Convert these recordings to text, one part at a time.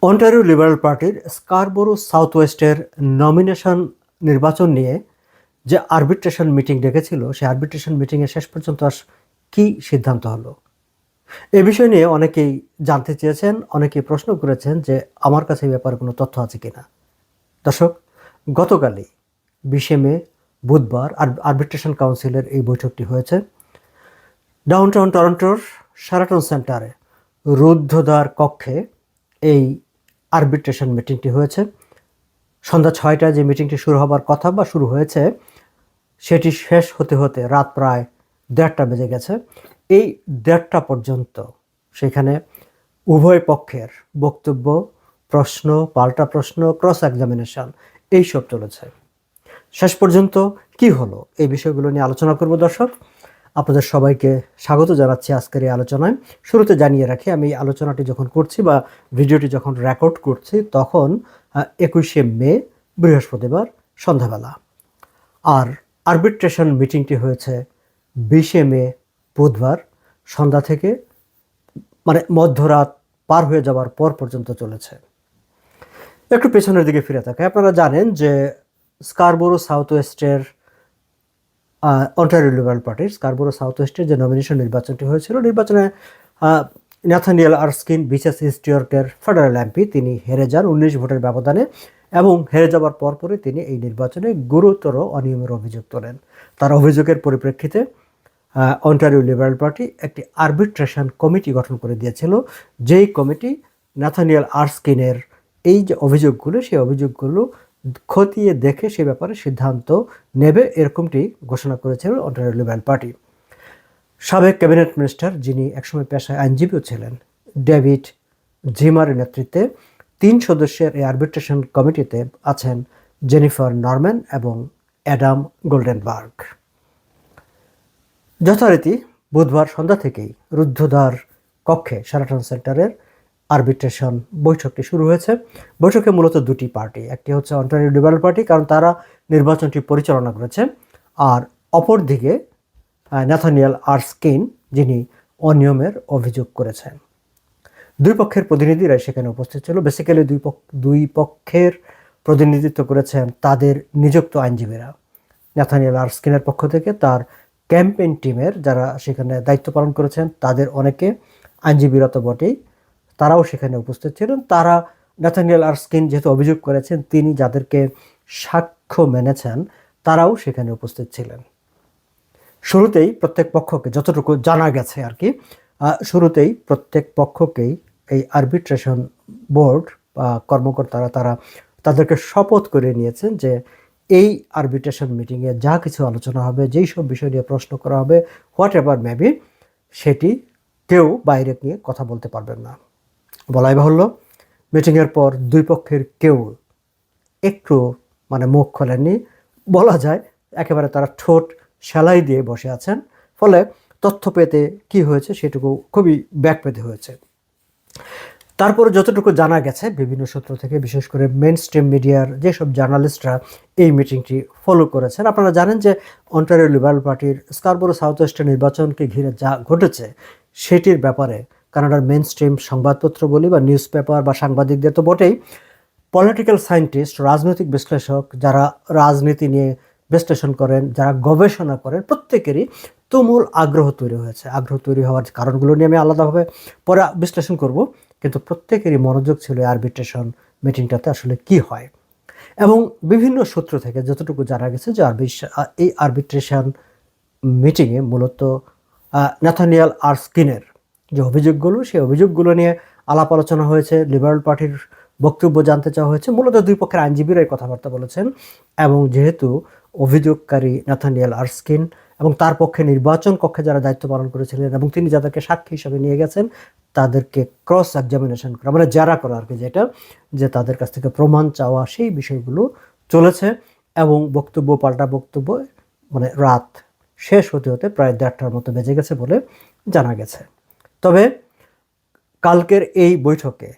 Ontario liberal পার্টির Scarborough south ওয়েস্টের nomination নির্বাচন নিয়ে যে আরবিট্রেশন মিটিং ডেকেছিল, সেই আরবিট্রেশন মিটিংয়ে শেষ পর্যন্ত কী সিদ্ধান্ত হলো, এ বিষয় নিয়ে অনেকেই জানতে চেয়েছেন, অনেকেই প্রশ্ন করেছেন যে আমার কাছে এই ব্যাপারে কোনো তথ্য আছে কিনা। দর্শক, গতকালই 20 মে বুধবার আরবিট্রেশন কাউন্সিলের এই বৈঠকটি হয়েছে ডাউনটাউন টরন্টোর শেরাটন সেন্টারে রুদ্ধদ্বার কক্ষে। এই আরবিট্রেশন মিটিংটি হয়েছে সন্ধ্যা 6টায়। যে মিটিংটি শুরু হবার কথা বা শুরু হয়েছে, সেটি শেষ হতে হতে রাত প্রায় 1:30 বেজে গেছে। এই 1:30 পর্যন্ত সেখানে উভয় পক্ষের বক্তব্য, প্রশ্ন, পাল্টা প্রশ্ন, ক্রস এক্সামিনেশন এইসব চলেছে। শেষ পর্যন্ত কি হলো, এই বিষয়গুলো নিয়ে আলোচনা করব। দর্শক, আপনাদের সবাইকে স্বাগত জানাচ্ছি আজকের এই আলোচনায়। শুরুতে জানিয়ে রাখি, আমি এই আলোচনাটি যখন করছি বা ভিডিওটি যখন রেকর্ড করছি তখন 21 মে বৃহস্পতিবার সন্ধ্যাবেলা। আর আরবিট্রেশন মিটিংটি হয়েছে 20 মে বুধবার সন্ধ্যা থেকে, মানে মধ্যরাত পার হয়ে যাওয়ার পর পর্যন্ত চলেছে। একটু পেছনের দিকে ফিরে থাকে, আপনারা জানেন যে স্কারবোরো সাউথ ওয়েস্টের অন্টারিও লিবারেল পার্টির স্কারবোরো সাউথ ওয়েস্টের যে নমিনেশন নির্বাচনটি হয়েছিল, নির্বাচনে ন্যাথানিয়েল আরস্কিন বিচেস ইস্ট ইয়র্কের ফেডারেল এমপি, তিনি হেরে যান 19 ভোটের ব্যবধানে। এবং হেরে যাওয়ার পরপরই তিনি এই নির্বাচনে গুরুতর অনিয়মের অভিযোগ তোলেন। তার অভিযোগের পরিপ্রেক্ষিতে অন্টারিও লিবারেল পার্টি একটি আরবিট্রেশন কমিটি গঠন করে দিয়েছিল, যেই কমিটি ন্যাথানিয়েল আরস্কিনের এই যে অভিযোগগুলো, সেই অভিযোগগুলো খতিয়ে দেখে সে ব্যাপারে সিদ্ধান্ত নেবে, এরকমটি ঘোষণা করেছিল অন্টারিও লিবারেল পার্টি। সাবেক ক্যাবিনেট মিনিস্টার, যিনি একসময় পেশায় আইনজীবীও ছিলেন, ডেভিড জিমারের নেতৃত্বে 3 সদস্যের এই আরবিট্রেশন কমিটিতে আছেন জেনিফার নরম্যান এবং অ্যাডাম গোল্ডেনবার্গ। যথারীতি বুধবার সন্ধ্যা থেকেই রুদ্ধদ্বার কক্ষে শেরাটন সেন্টারের আরবিট্রেশন বৈঠকটি শুরু হয়েছে। বৈঠকে মূলত দুটি পার্টি, একটি হচ্ছে অন্টারিও লিবারেল পার্টি, কারণ তারা নির্বাচনটি পরিচালনা করেছে, আর অপরদিকে ন্যাথানিয়েল আরস্কিন, যিনি অনিয়মের অভিযোগ করেছেন। দুই পক্ষের প্রতিনিধিরাই সেখানে উপস্থিত ছিল। বেসিক্যালি দুই পক্ষের প্রতিনিধিত্ব করেছেন তাদের নিযুক্ত আইনজীবীরা। ন্যাথানিয়েল আরস্কিনের পক্ষ থেকে তার ক্যাম্পেইন টিমের যারা সেখানে দায়িত্ব পালন করেছেন, তাদের অনেকে আইনজীবীরা তো বটেই, তারাও সেখানে উপস্থিত ছিলেন। তারা ন্যাথানিয়েল আরস্কিন যেহেতু অভিযোগ করেছেন, তিনি যাদেরকে সাক্ষ্য মেনেছেন, তারাও সেখানে উপস্থিত ছিলেন। শুরুতেই প্রত্যেক পক্ষকে, যতটুকু জানা গেছে আর কি, শুরুতেই প্রত্যেক পক্ষকেই এই আরবিট্রেশন বোর্ড বা কর্মকর্তারা তাদেরকে শপথ করে নিয়েছেন যে এই আরবিট্রেশন মিটিংয়ে যা কিছু আলোচনা হবে, যেই সব বিষয় নিয়ে প্রশ্ন করা হবে, হোয়াট এভার মেবি, সেটি কেউ বাইরে নিয়ে কথা বলতে পারবেন না। বলাই বাহুল্য, মিটিংয়ের পর দুই পক্ষের কেউ একটু মুখ খোলেননি, বলা যায় একেবারে তারা ঠোঁট সেলাই দিয়ে বসে আছেন। ফলে তথ্য পেতে কি হয়েছে সেটুকু খুবই ব্যাক পেতে হয়েছে। তারপরে যতটুকু জানা গেছে বিভিন্ন সূত্র থেকে, বিশেষ করে মেইন স্ট্রিম মিডিয়ার যেসব জার্নালিস্টরা এই মিটিংটি ফলো করেছেন, আপনারা জানেন যে অন্টারিও লিবারেল পার্টির স্কারবোরো সাউথ ওয়েস্টের নির্বাচনকে ঘিরে যা ঘটেছে সেটির ব্যাপারে কানাডার মেইন স্ট্রিম সংবাদপত্র বলি বা নিউজ পেপার বা সাংবাদিকদের তো বটেই, পলিটিক্যাল সায়েন্টিস্ট, রাজনৈতিক বিশ্লেষক, যারা রাজনীতি নিয়ে বিশ্লেষণ করেন, যারা গবেষণা করেন, প্রত্যেকেরই তুমুল আগ্রহ তৈরি হয়েছে। আগ্রহ তৈরি হওয়ার কারণগুলো নিয়ে আমি আলাদাভাবে পরে বিশ্লেষণ করব, কিন্তু প্রত্যেকেরই মনোযোগ ছিল আরবিট্রেশন মিটিংটাতে আসলে কি হয়। এবং বিভিন্ন সূত্র থেকে যতটুকু জানা গেছে যে এই আরবিট্রেশন মিটিংয়ে মূলত ন্যাথানিয়েল আরস্কিনের যে অভিযোগগুলো, সেই অভিযোগগুলো নিয়ে আলাপ আলোচনা হয়েছে, লিবারেল পার্টির বক্তব্য জানতে চাওয়া হয়েছে। মূলত দুই পক্ষের আইনজীবীরাই কথাবার্তা বলেছেন। এবং যেহেতু অভিযোগকারী ন্যাথানিয়েল আরস্কিন এবং তার পক্ষে নির্বাচন কক্ষে যারা দায়িত্ব পালন করেছিলেন এবং তিনি যাদেরকে সাক্ষী হিসাবে নিয়ে গেছেন, তাদেরকে ক্রস এক্সামিনেশন করা, জেরা করা আর কি, যেটা যে তাদের কাছ থেকে প্রমাণ চাওয়া, সেই বিষয়গুলো চলেছে। এবং বক্তব্য পাল্টা বক্তব্য রাত শেষ হতে হতে প্রায় 1:30টার মতো বেজে গেছে বলে জানা গেছে। তবে কালকের এই বৈঠকে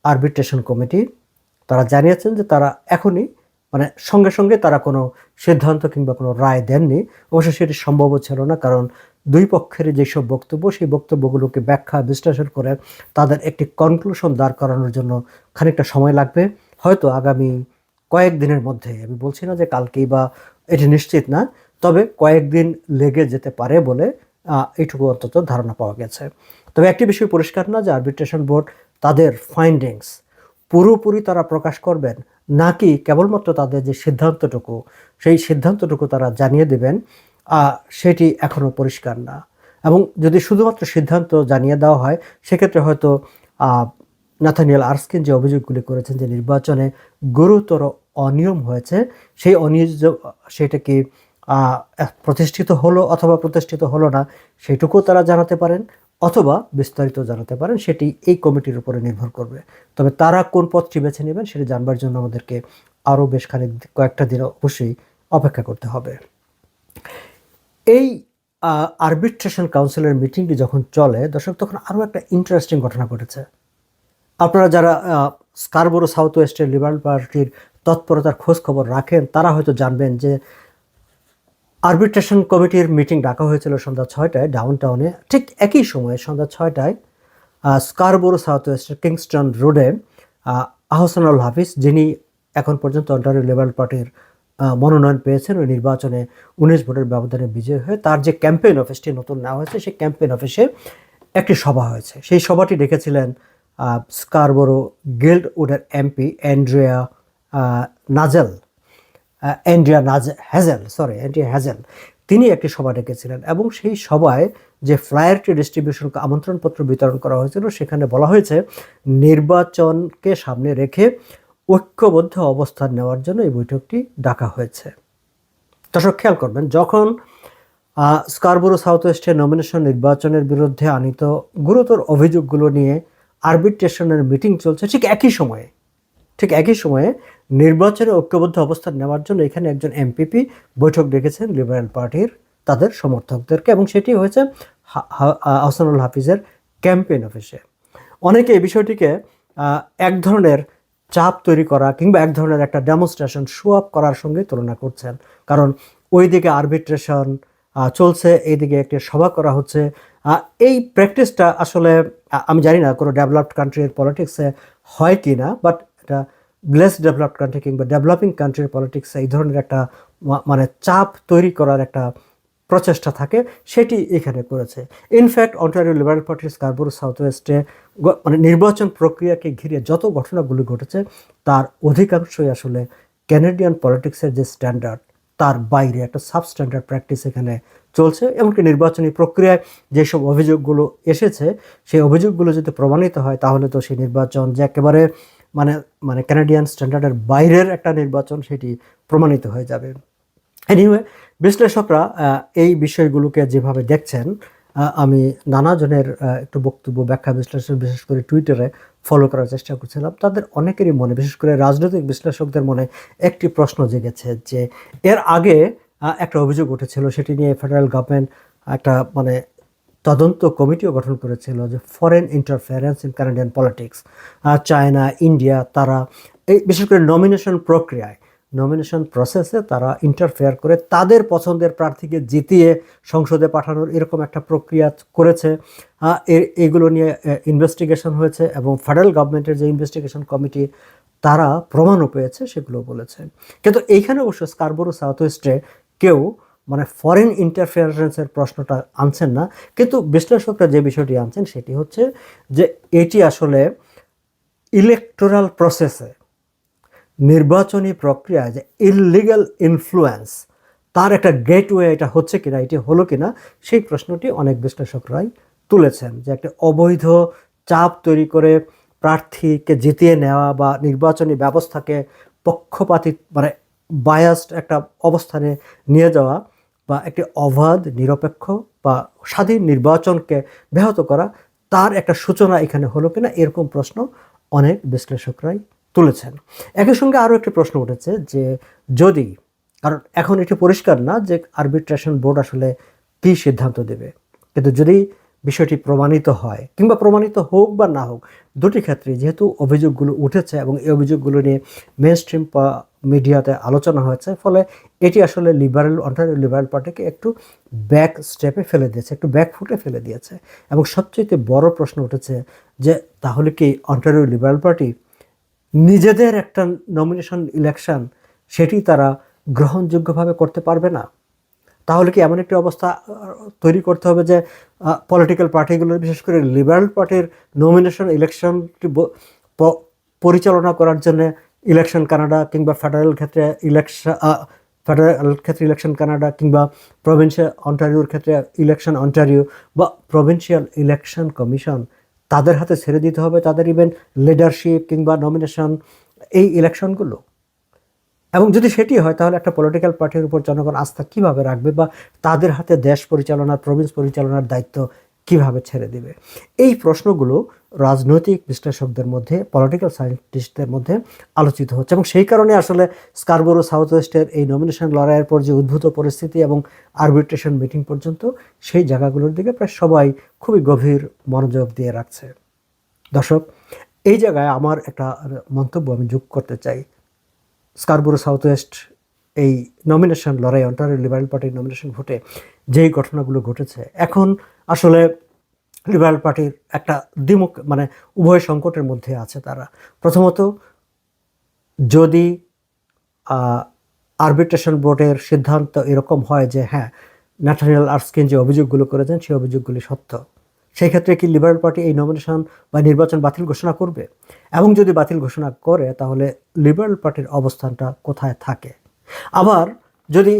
আরবিট্রেশন কমিটি তারা জানিয়েছেন যে তারা এখনই সঙ্গে সঙ্গে তারা কোনো সিদ্ধান্ত কিংবা কোনো রায় দেননি। অবশ্য সেটি সম্ভব ছিল না, কারণ দুই পক্ষের যেসব বক্তব্য, সেই বক্তব্যগুলোকে ব্যাখ্যা বিশ্লেষণ করে তাদের একটি কনক্লুশন দাঁড় করানোর জন্য খানিকটা সময় লাগবে। হয়তো আগামী কয়েকদিনের মধ্যে, আমি বলছি না যে কালকেই বা এটি নিশ্চিত না, তবে কয়েকদিন লেগে যেতে পারে বলে এইটুকু অন্তত ধারণা পাওয়া গেছে। তবে একটি বিষয় পরিষ্কার না যে আরবিট্রেশন বোর্ড তাদের ফাইন্ডিংস পুরোপুরি তারা প্রকাশ করবেন, নাকি কেবলমাত্র তাদের যে সিদ্ধান্তটুকু, সেই সিদ্ধান্তটুকু তারা জানিয়ে দেবেন, সেটি এখনও পরিষ্কার না। এবং যদি শুধুমাত্র সিদ্ধান্ত জানিয়ে দেওয়া হয়, সেক্ষেত্রে হয়তো নাথানিয়েল আরস্কিন যে অভিযোগগুলি করেছেন যে নির্বাচনে গুরুতর অনিয়ম হয়েছে, সেই অনিয়ম সেটা কি প্রতিষ্ঠিত হলো অথবা প্রতিষ্ঠিত হলো না, সেটুকু তারা জানাতে পারেন, অথবা বিস্তারিত জানাতে পারেন। সেটি এই কমিটির উপরে নির্ভর করবে। তবে তারা কোন পথটি বেছে নেবেন সেটি জানবার জন্য আমাদেরকে আরও বেশ কয়েকটা দিন অবশ্যই অপেক্ষা করতে হবে। এই আরবিট্রেশন কাউন্সিলের মিটিংটি যখন চলে দর্শক, তখন আরও একটা ইন্টারেস্টিং ঘটনা ঘটেছে। আপনারা যারা স্কারবোরো সাউথ ওয়েস্টের লিবারেল পার্টির তৎপরতার খোঁজ খবর রাখেন, তারা হয়তো জানবেন যে আরবিট্রেশন কমিটির মিটিং ডাকা হয়েছিল সন্ধ্যা 6টায় ডাউনটাউনে। ঠিক একই সময়ে সন্ধ্যা 6টায় স্কারবোরো সাউথ ওয়েস্টের কিংস্টন রোডে আহসানুল হাফিজ, যিনি এখন পর্যন্ত অন্টারিও লিবারেল পার্টির মনোনয়ন পেয়েছেন, ওই নির্বাচনে 19 ভোটের ব্যবধানে বিজয়ী হয়ে তার যে ক্যাম্পেইন অফিসটি নতুন নেওয়া হয়েছে, সেই ক্যাম্পেইন অফিসে একটি সভা হয়েছে। সেই সভাটি ডেকেছিলেন স্কারবোরো গিল্ডউডের এমপি অ্যান্ড্রিয়া হ্যাজেল। তিনি একটি সভা ডেকেছিলেন এবং সেই সভায় যে ফ্লায়ারটি ডিস্ট্রিবিউশন আমন্ত্রণপত্র বিতরণ করা হয়েছিল, সেখানে বলা হয়েছে নির্বাচনকে সামনে রেখে ঐক্যবদ্ধ অবস্থান নেওয়ার জন্য এই বৈঠকটি ডাকা হয়েছে। দর্শক খেয়াল করবেন, যখন স্কারবোরো সাউথ ওয়েস্টের নমিনেশন নির্বাচনের বিরুদ্ধে আনিত গুরুতর অভিযোগগুলো নিয়ে আরবিট্রেশনের মিটিং চলছে, ঠিক একই সময়ে নির্বাচনে ঐক্যবদ্ধ অবস্থান নেওয়ার জন্য এখানে একজন এমপিপি বৈঠক ডেকেছেন লিবারেল পার্টির তাদের সমর্থকদেরকে, এবং সেটি হয়েছে আহসানুল হাফিজের ক্যাম্পেইন অফিসে। অনেকে এই বিষয়টিকে এক ধরনের চাপ তৈরি করা কিংবা এক ধরনের একটা ডেমনস্ট্রেশন শো আপ করার সঙ্গে তুলনা করছেন। কারণ ওইদিকে আরবিট্রেশন চলছে, এইদিকে একটি সভা করা হচ্ছে। এই প্র্যাকটিসটা আসলে আমি জানি না কোনো ডেভেলপড কান্ট্রির পলিটিক্সে হয় কি না, বাট এটা লেস ডেভেলপড কান্ট্রি কিংবা ডেভেলপিং কান্ট্রির পলিটিক্সে এই ধরনের একটা মানে চাপ তৈরি করার একটা প্রচেষ্টা থাকে, সেটি এখানে করেছে। ইনফ্যাক্ট অন্টারিও লিবারেল পার্টির স্কারবোরো সাউথ ওয়েস্টে মানে নির্বাচন প্রক্রিয়াকে ঘিরে যত ঘটনাগুলি ঘটেছে, তার অধিকাংশই আসলে ক্যানাডিয়ান পলিটিক্সের যে স্ট্যান্ডার্ড তার বাইরে একটা সাবস্ট্যান্ডার্ড প্র্যাকটিস এখানে চলছে। এমনকি নির্বাচনী প্রক্রিয়ায় যেসব অভিযোগগুলো এসেছে, সেই অভিযোগগুলো যদি প্রমাণিত হয়, তাহলে তো সেই নির্বাচন যে একেবারে মানে ক্যানাডিয়ান স্ট্যান্ডার্ডের বাইরের একটা নির্বাচন, সেটি প্রমাণিত হয়ে যাবে। এনিওয়ে, বিশ্লেষকরা এই বিষয়গুলোকে যেভাবে দেখছেন, আমি নানা জনের একটু বক্তব্য, ব্যাখ্যা, বিশ্লেষণ বিশেষ করে টুইটারে ফলো করার চেষ্টা করছিলাম। তাদের অনেকেরই মনে, বিশেষ করে রাজনৈতিক বিশ্লেষকদের মনে একটি প্রশ্ন জেগেছে যে এর আগে একটা অভিযোগ উঠেছিল, সেটি নিয়ে ফেডারেল গভর্নমেন্ট একটা মানে তদন্ত কমিটিও গঠন করেছিল, যে foreign interference in Canadian politics. China, India, তারা এই বিশেষ করে নমিনেশন প্রসেসে তারা ইন্টারফেয়ার করে তাদের পছন্দের প্রার্থীকে জিতিয়ে সংসদে পাঠানোর এরকম একটা প্রক্রিয়া করেছে। এগুলো নিয়ে ইনভেস্টিগেশন হয়েছে এবং ফেডারেল গভর্নমেন্টের যে ইনভেস্টিগেশন কমিটি, তারা প্রমাণও পেয়েছে, সেগুলো বলেছে। কিন্তু এইখানে অবশ্য স্কারবোরো সাউথ ওয়েস্টে কেউ মানে ফরেন ইন্টারফেয়ারেন্সের প্রশ্নটা আনছেন না, কিন্তু বিশ্লেষকরা যে বিষয়টি আনছেন সেটি হচ্ছে যে এটি আসলে ইলেকটোরাল প্রসেসে, নির্বাচনী প্রক্রিয়ায় যে ইললিগাল ইনফ্লুয়েন্স, তার একটা গেটওয়ে এটা হচ্ছে কিনা, এটি হলো কিনা, সেই প্রশ্নটি অনেক বিশ্লেষকরাই তুলেছেন, যে একটা অবৈধ চাপ তৈরি করে প্রার্থীকে জিতিয়ে নেওয়া বা নির্বাচনী ব্যবস্থাকে পক্ষপাতী মানে বায়াসড একটা অবস্থানে নিয়ে যাওয়া, বা একটি অবাধ, নিরপেক্ষ বা স্বাধীন নির্বাচনকে ব্যাহত করা, তার একটা সূচনা এখানে হলো কিনা, এরকম প্রশ্ন অনেক বিশ্লেষকরাই তুলেছেন। একই সঙ্গে আরও একটি প্রশ্ন উঠেছে যে যদি, কারণ এখন এটি পরিষ্কার না যে আরবিট্রেশন বোর্ড আসলে কী সিদ্ধান্ত দেবে, কিন্তু যদি বিষয়টি প্রমাণিত হয় কিংবা প্রমাণিত হোক বা না হোক, দুটি ক্ষেত্রে যেহেতু অভিযোগগুলো উঠেছে এবং এই অভিযোগগুলো নিয়ে মেইনস্ট্রিম মিডিয়াতে আলোচনা হয়েছে, ফলে এটি আসলে অন্টারিও লিবারেল পার্টিকে একটু ব্যাক স্টেপে ফেলে দিয়েছে, একটু ব্যাক ফুটে ফেলে দিয়েছে। এবং সবচেয়ে বড় প্রশ্ন উঠেছে যে তাহলে কি অন্টারিও লিবারেল পার্টি নিজেদের একটা নমিনেশন ইলেকশন সেটি তারা গ্রহণযোগ্যভাবে করতে পারবে না? তাহলে কি এমন একটি অবস্থা তৈরি করতে হবে যে পলিটিক্যাল পার্টিগুলোর, বিশেষ করে লিবারেল পার্টির নমিনেশন ইলেকশনটি পরিচালনা করার জন্য ইলেকশন কানাডা কিংবা ফেডারেল ক্ষেত্রে ইলেকশন কানাডা কিংবা প্রভিন্সিয়াল অন্টারিওর ক্ষেত্রে ইলেকশন অন্টারিও বা প্রভিন্সিয়াল ইলেকশন কমিশন, তাদের হাতে ছেড়ে দিতে হবে তাদের ইভেন লিডারশিপ কিংবা নমিনেশন এই ইলেকশনগুলো? এবং যদি সেটি হয় তাহলে একটা পলিটিক্যাল পার্টির উপর জনগণ আস্থা কিভাবে রাখবে, বা তাদের হাতে দেশ পরিচালনার, প্রভিন্স পরিচালনার দায়িত্ব কিভাবে ছেড়ে দেবে? এই প্রশ্নগুলো রাজনৈতিক বিশ্লেষকদের মধ্যে, পলিটিক্যাল সায়েন্টিস্টদের মধ্যে আলোচিত হচ্ছে। এবং সেই কারণে আসলে স্কারবোরো সাউথ ওয়েস্টের এই নমিনেশন লড়াইয়ের পর যে উদ্ভূত পরিস্থিতি এবং আরবিট্রেশন মিটিং পর্যন্ত, সেই জায়গাগুলোর দিকে প্রায় সবাই খুবই গভীর মনোযোগ দিয়ে রাখছে। দর্শক, এই জায়গায় আমার একটা মন্তব্য আমি যোগ করতে চাই। স্কারবোরো সাউথ ওয়েস্ট এই নমিনেশন লড়াই, অন্টারিও লিবারেল পার্টির নমিনেশন ভোটে যেই ঘটনাগুলো ঘটেছে, এখন আসলে লিবারেল পার্টির একটা মানে উভয় সংকটের মধ্যে আছে তারা। প্রথমত, যদি আরবিট্রেশন বোর্ডের সিদ্ধান্ত এরকম হয় যে হ্যাঁ, ন্যাথানিয়েল আর্সকিন যে অভিযোগগুলো করেছেন সেই অভিযোগগুলি সত্য, সেই ক্ষেত্রে কি লিবারেল পার্টি এই নমিনেশন বা নির্বাচন বাতিল ঘোষণা করবে? এবং যদি বাতিল ঘোষণা করে তাহলে লিবারেল পার্টির অবস্থানটা কোথায় থাকে? আবার যদি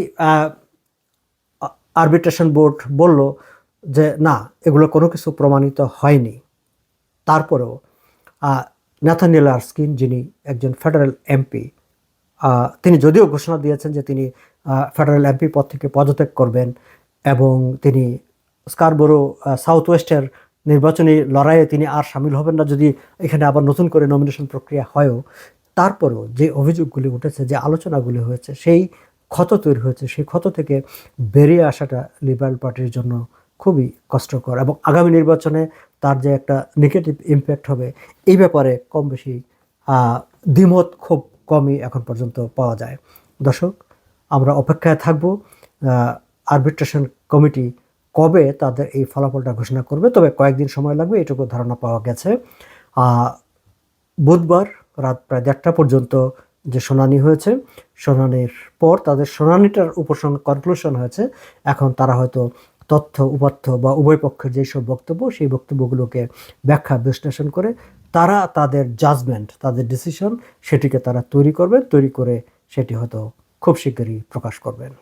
আরবিট্রেশন বোর্ড বলল যে না, এগুলো কোনো কিছু প্রমাণিত হয়নি, তারপরেও ন্যাথানিয়েল আর্সকিন, যিনি একজন ফেডারেল এমপি, তিনি যদিও ঘোষণা দিয়েছেন যে তিনি ফেডারেল এমপি পদ থেকে পদত্যাগ করবেন এবং তিনি স্কারবোরো সাউথ ওয়েস্টের নির্বাচনী লড়াইয়ে তিনি আর সামিল হবেন না যদি এখানে আবার নতুন করে নমিনেশন প্রক্রিয়া হয়ও, তারপরেও যে অভিযোগগুলি উঠেছে, যে আলোচনাগুলি হয়েছে, সেই ক্ষত তৈরি হয়েছে, সেই ক্ষত থেকে বেরিয়ে আসাটা লিবারেল পার্টির জন্য খুবই কষ্টকর। এবং আগামী নির্বাচনে তার যে একটা নেগেটিভ ইম্প্যাক্ট হবে, এই ব্যাপারে কম বেশি দ্বিমত খুব কমই এখন পর্যন্ত পাওয়া যায়। দর্শক, আমরা অপেক্ষায় থাকব আরবিট্রেশন কমিটি কবে তাদের এই ফলাফলটা ঘোষণা করবে। তবে কয়েকদিন সময় লাগবে, এটুকু ধারণা পাওয়া গেছে। বুধবার রাত প্রায় 1টা পর্যন্ত যে শুনানি হয়েছে, শুনানির পর তাদের শুনানিটার উপর কনক্লুশন হয়েছে। এখন তারা হয়তো তথ্য উপাত্ত বা উভয় পক্ষের যেসব বক্তব্য, সেই বক্তব্যগুলোকে ব্যাখ্যা বিশ্লেষণ করে তারা তাদের জাজমেন্ট, তাদের ডিসিশন, সেটিকে তারা তৈরি করবেন, তৈরি করে সেটি হয়তো খুব শীঘ্রই প্রকাশ করবেন।